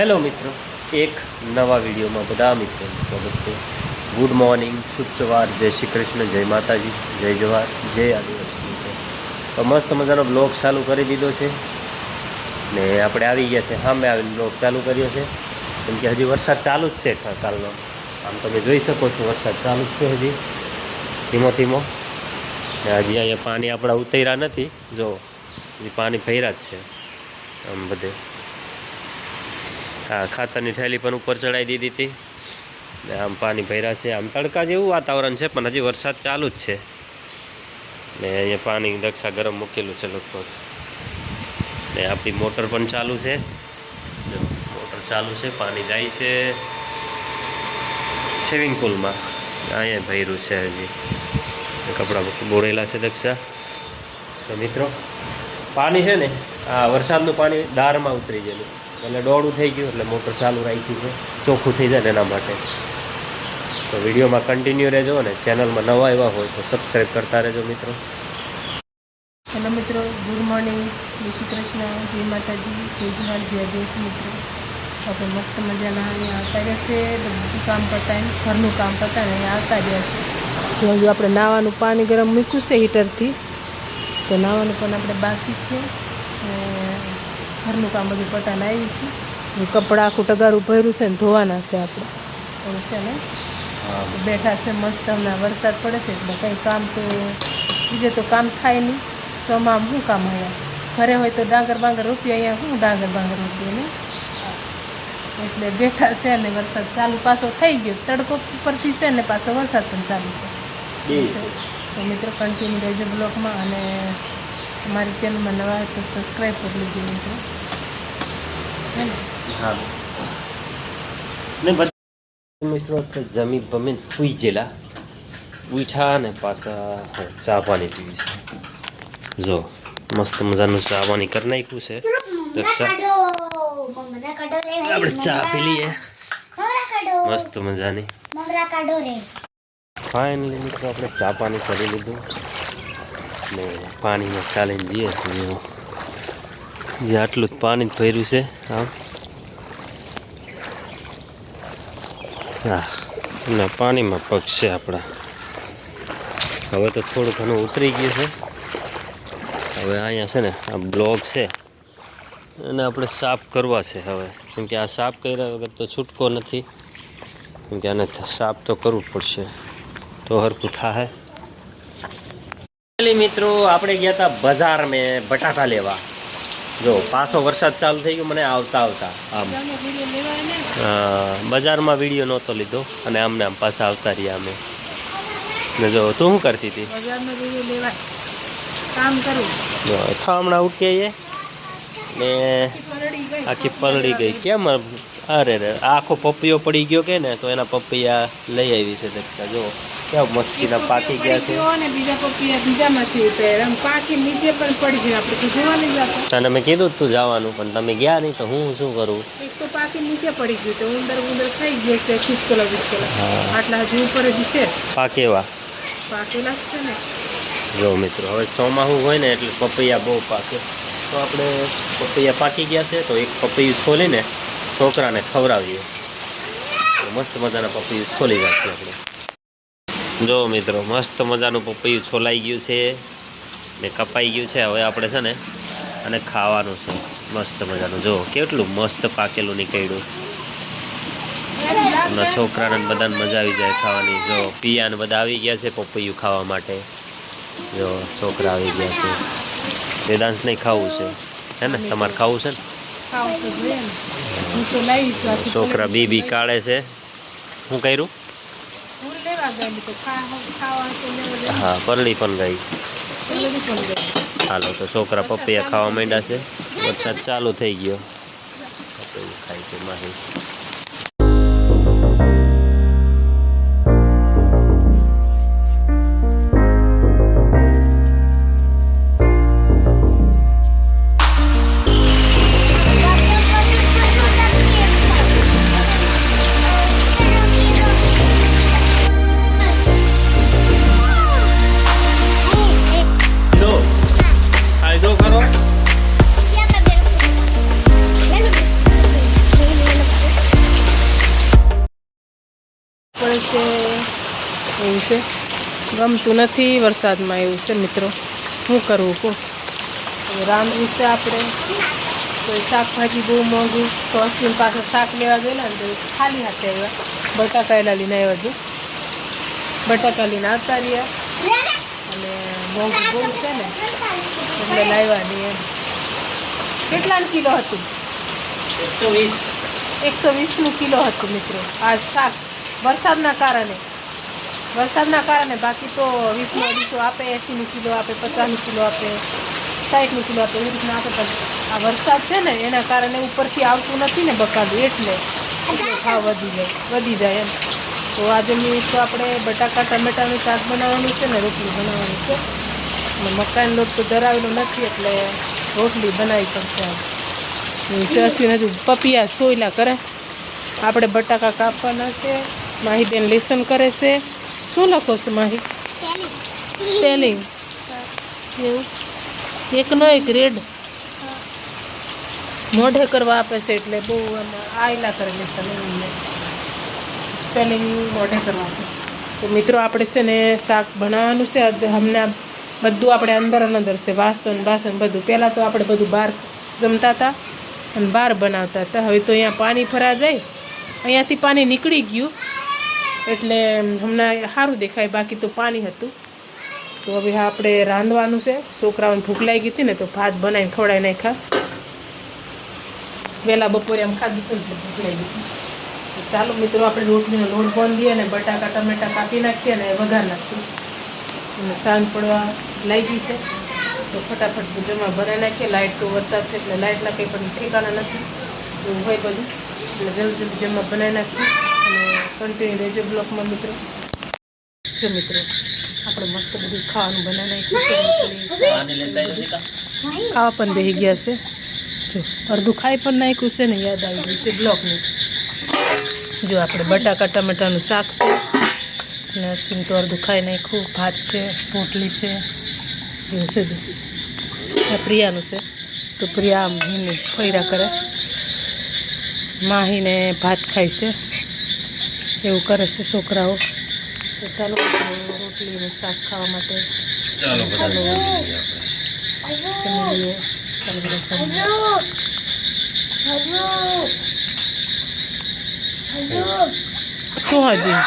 Hello મિત્રો, એક નવા વિડીયોમાં બધા મિત્રોનું સ્વાગત છે. ગુડ મોર્નિંગ, શુભ સવાર, જય શ્રી કૃષ્ણ, જય માતાજી, જય જવાહર, જય આદિવાસી મિત્રો. તો મસ્ત મજાનો બ્લોગ ચાલુ કરી દીધો છે ને આપણે આવી ગયા છે. સામે આવીને બ્લોગ ચાલુ કર્યો છે કેમ કે હજી વરસાદ ચાલુ જ છે. કાલનો આમ તમે જોઈ શકો છો, વરસાદ ચાલુ જ છે હજી ધીમો ધીમો. ને હજી અહીંયા પાણી આપણા ઉતર્યા નથી. જો હજી પાણી ભર્યા જ છે આમ બધે. હા, ખાતરની થેલી પણ ઉપર ચડાવી દીધી હતી ને આમ પાણી ભર્યા છે. આમ તડકા જેવું વાતાવરણ છે પણ હજી વરસાદ ચાલુ જ છે ને અહીંયા પાણી દક્ષા ગરમ મૂકેલું છે લગભગ. ને આપણી મોટર પણ ચાલુ છે. જો મોટર ચાલુ છે, પાણી જાય છે સ્વિમિંગ પુલમાં. અહીંયા ભર્યું છે હજી, કપડાં બોળેલા છે દક્ષા. તો મિત્રો પાણી છે ને, આ વરસાદનું પાણી દારમાં ઉતરી ગયેલું એટલે દોડું થઈ ગયું એટલે મોટર ચાલુ રાખ્યું છે, ચોખ્ખું થઈ જાય ને એના માટે. તો વિડીયોમાં કન્ટિન્યુ રહેજો ને ચેનલમાં નવા એવા હોય તો સબસ્ક્રાઈબ કરતા રહેજો મિત્રો. હેલો મિત્રો, ગુડ મોર્નિંગ, જય શ્રી કૃષ્ણ, જય માતાજી, જય જવાહર, જય આદિવાસી મિત્રો. આપણે મસ્ત મજાના અહીંયા આવતા રહેશે. બધું કામ પતાવીને ઘરનું કામ પતાવીને અહીંયા આવતા રહેશે. તો હજુ આપણે નાવાનું પાણી ગરમ મૂક્યું છે હીટરથી, તો નાવાનું પણ આપણે બાકી છે. ઘરનું કામ બધું પટાને આવ્યું છે. કપડાં આખું ટગારું ભર્યું છે ને ધોવાના છે આપણે. એવું છે ને, બેઠા છે મસ્ત. હમણાં વરસાદ પડે છે એટલે કંઈ કામ તો બીજે તો કામ થાય નહીં. ચોમામાં શું કામ આવ્યા? ઘરે હોય તો ડાંગર બાંગર રૂપિયા, અહીંયા શું ડાંગર બાંગર રૂપિયા ને. એટલે બેઠા છે ને વરસાદ ચાલુ પાછો થઈ ગયો. તડકો ઉપરથી છે ને પાછો વરસાદ પણ ચાલુ છે. તો મિત્રો કન્ટિન્યુ રહેજો બ્લોગમાં, અને અમારી ચેનલમાં નવા હોય તો સબસ્ક્રાઈબ કરી લીધું મિત્રો. હા ને બધા મિત્રો જમી બમીને સૂઈ ગયેલા, ઉઠ્યા ને પાછા ચા પાણી પીવી છે. જો મસ્ત મજાનું ચા પાણી કરી નાખ્યું છે. આપણે ચા પી લઈએ મસ્ત મજાની. ફાઇનલી મિત્રો આપણે ચા પાણી કરી લીધું ને પાણીમાં ચાલીને જઈએ છીએ. જે આટલું જ પાણી જ ભર્યું છે આમ. હા, અને પાણીમાં પગ છે આપણા. હવે તો થોડું ઘણું ઉતરી ગયું છે. હવે અહીંયા છે ને આ બ્લોક છે અને આપણે સાફ કરવા છે હવે, કેમ કે આ સાફ કર્યા વગર તો છૂટકો નથી. કેમ કે આને સાફ તો કરવું પડશે તો હરખું થાય. મિત્રો આપણે ગયા હતા બજાર મેં બટાકા લેવા. જો પાછો વરસાદ ચાલુ થઈ ગયો મને આવતા આવતા. આમ બજારમાં વિડીયો નહોતો લીધો અને આમને આમ પાછા આવતા રહ્યા અમે. ને જો તું શું કરતી હતી? જો હમણાં ઉઠીએ ને આખી પલળી ગઈ. કેમ? અરે રે, આખો પપૈયો પડી ગયો કે ને, તો એના પપૈયા લઈ આવી છે દક્ષા. જો કેવા મસ્તીના પાકી ગયા છે. તને મેં કીધું તું જવાનું પણ તમે ગયા નહીં, તો હું શું કરું? એક તો પાકી નીચે પડી ગયું, તો ઉંદર ખાઈ ગયો છે. ખિસકોલા આટલા હજુ ઉપર જ છે. પાકેલા છે ને. જો મિત્રો હવે ચોમાસું હોય ને એટલે પપૈયા બહુ પાકે. તો આપણે પપૈયા પાકી ગયા છે તો એક પપૈયું છોલીને છોકરાને ખવડાવીએ. મસ્ત મજાના પપૈયું છોલી જશે આપણે. જો મિત્રો મસ્ત મજાનું પપૈયું છોલાઈ ગયું છે ને કપાઈ ગયું છે. હવે આપણે છે ને અને ખાવાનું છે મસ્ત મજાનું. જો કેટલું મસ્ત પાકેલું નીકળ્યું. એમના છોકરાને બધાને મજા આવી જાય ખાવાની. જો પિયાને બધા આવી ગયા છે પપૈયું ખાવા માટે. જો છોકરા આવી ગયા છે. વેદાંશ નહીં ખાવું છે હે ને? તમારે ખાવું છે ને? છોકરા બી કાઢે છે. શું કર્યું? હા, પરળી પણ ગઈ. હાલો તો છોકરા પપૈયા ખાવા માંડ્યા છે. વરસાદ ચાલુ થઈ ગયો. પપૈયું ખાય છે માહી. ફાયદો કરો. છે એવું છે. ગમતું નથી વરસાદમાં એવું છે મિત્રો. શું કરવું કહો. હવે રાંધવું છે આપણે તો શાકભાજી બહુ મોંઘું. તો અશ્વિન પાસે શાક લેવા ગયેલા ને તો ખાલી હાથે આવ્યા. બટાકા એલા લઈને આવ્યા છે. બટાકા લઈને આવતા રહ્યા અને મોંઘું બહુ છે ને એટલે લાવ્યા નહીં એમ. કેટલાનું કિલો હતું? 120નું કિલો હતું મિત્રો આ શાક. વરસાદના કારણે બાકી તો 20 આપે, 80નું કિલો આપે, 50નું કિલો આપે, 60નું કિલો આપે, એવી રીતના આપે. પણ આ વરસાદ છે ને એના કારણે ઉપરથી આવતું નથી ને બકાલું, એટલે ભાવ વધી જાય એમ. તો આજે તો આપણે બટાકા ટમેટાનું શાક બનાવવાનું છે ને રોટલી બનાવવાની છે. અને મકાઈનો લોટ તો ધરાવેલો નથી એટલે રોટલી બનાવી પડશે આજે. અશ્વિન હજુ પપિયા સોયલા કરે. આપણે બટાકા કાપવાના છે. માહીબેન લેસન કરે છે. શું લખો છો માહી? સ્પેલિંગ. એવું એકનો એક રેડ મોઢે કરવા આપે છે એટલે બહુ આયલા કરે લેસન એવું સ્પેલિંગ મોઢે કરવા આપે. તો મિત્રો આપણે છે ને શાક બનાવવાનું છે આજે. હમણાં બધું આપણે અંદર છે. વાસણ બધું. પહેલાં તો આપણે બધું બહાર જમતા હતા અને બહાર બનાવતા હતા. હવે તો અહીંયા પાણી ભરા જાય. અહીંયાથી પાણી નીકળી ગયું એટલે હમણાં સારું દેખાય, બાકી તો પાણી હતું. તો હવે આપણે રાંધવાનું છે. છોકરાઓને ભૂખ લાગી હતી ને તો ભાત બનાવીને ખવડાવી નાખ્યા. વહેલા બપોરે આમ ખાધું હતું ને ભૂખ લાગી હતી. તો ચાલો મિત્રો આપણે રોટલીનો લોટ બાંધીએ અને બટાકા ટમેટા કાપી નાખીએ અને વઘાર નાખીએ. અને સાંજ પડવા લાગી છે તો ફટાફટ જમવા બનાવી નાખીએ. લાઇટ તો વરસાદ છે એટલે લાઇટના કંઈ પણ ઠેકાણા નથી એવું હોય બધું. એટલે જલ્દી જમવા બનાવી નાખીએ અને કન્ટિન્યુ રહેજો બ્લોકમાં મિત્રો. જો મિત્રો આપણે મસ્ત બધું ખાવાનું બનાવી નાખ્યું. ખાવા પણ બેસી ગયા છે. જો અડધું ખાઈ પણ નાખ્યું છે ને યાદ આવી ગઈ છે બ્લોકની. જો આપણે બટાકા ટમેટાનું શાક છે અને અશ્વિન તો અડધું ખાઈ નાખ્યું. ભાત છે, રોટલી છે, એવું છે. જો આ પ્રિયાનું છે તો પ્રિયા આમ એની ફૈરા કરે. માહીને ભાત ખાય છે એવું કરે છે છોકરાઓ. તો ચાલો રોટલી અને શાક ખાવા માટે જમી લઈએ. ચાલો બધા શું હજી